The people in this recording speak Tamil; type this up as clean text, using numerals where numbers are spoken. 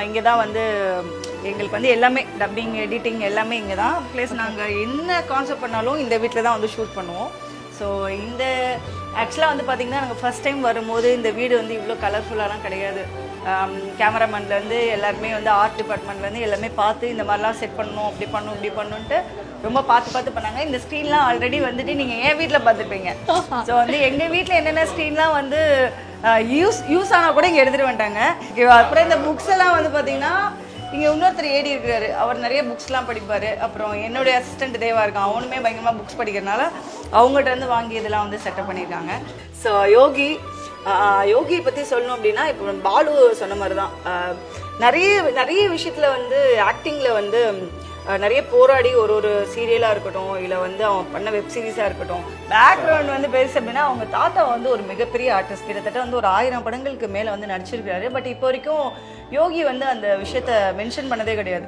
இங்கே தான் வந்து எங்களுக்கு வந்து எல்லாமே டப்பிங் எடிட்டிங் எல்லாமே இங்கே தான். ப்ளஸ் நாங்கள் என்ன கான்செப்ட் பண்ணாலும் இந்த வீட்டில் தான் வந்து ஷூட் பண்ணுவோம். ஸோ இந்த ஆக்சுவலாக வந்து பார்த்திங்கன்னா நாங்கள் ஃபஸ்ட் டைம் வரும்போது இந்த வீடு வந்து இவ்வளோ கலர்ஃபுல்லாலாம் கிடையாது. கேமராமேன்லேருந்து எல்லாருமே வந்து ஆர்ட் டிபார்ட்மெண்ட்லேருந்து எல்லாமே பார்த்து இந்த மாதிரிலாம் செட் பண்ணணும், அப்படி பண்ணணும், இப்படி பண்ணணுன்ட்டு ரொம்ப பார்த்து பண்ணாங்க. இந்த ஸ்க்ரீன்லாம் ஆல்ரெடி வந்துட்டு நீங்கள் என் வீட்டில் பார்த்துருப்பீங்க. ஸோ வந்து எங்கள் வீட்டில் என்னென்ன ஸ்க்ரீன்லாம் வந்து யூஸ் ஆனால் கூட இங்கே எடுத்துகிட்டு வந்துட்டாங்க. அப்புறம் இந்த புக்ஸ் எல்லாம் வந்து பார்த்திங்கன்னா இங்கே இன்னொருத்தர் ஏடி இருக்கிறாரு, அவர் நிறைய புக்ஸ்லாம் படிப்பார். அப்புறம் என்னுடைய அசிஸ்டன்ட் தேவா இருக்கான், அவனுமே பயங்கரமாக புக்ஸ் படிக்கிறதுனால அவங்ககிட்ட இருந்து வாங்கி இதெல்லாம் வந்து செட்டப் பண்ணியிருக்காங்க. ஸோ யோகி பற்றி சொல்லணும் அப்படின்னா இப்போ பாலு சொன்ன மாதிரி தான் நிறைய விஷயத்தில் வந்து ஆக்டிங்கில் வந்து நிறைய போராடி ஒரு சீரியலாக இருக்கட்டும், இல்லை வந்து அவன் பண்ண வெப் சீரிஸாக இருக்கட்டும், பேக்ரவுண்ட் வந்து பெருசு அப்படின்னா அவங்க தாத்தா வந்து ஒரு மிகப்பெரிய ஆர்டிஸ்ட், கிட்டத்தட்ட வந்து ஒரு 1000 படங்களுக்கு மேலே வந்து நடிச்சிருக்காரு. பட் இப்போ வரைக்கும் யோகி வந்து அந்த விஷயத்த மென்ஷன் பண்ணதே கிடையாது.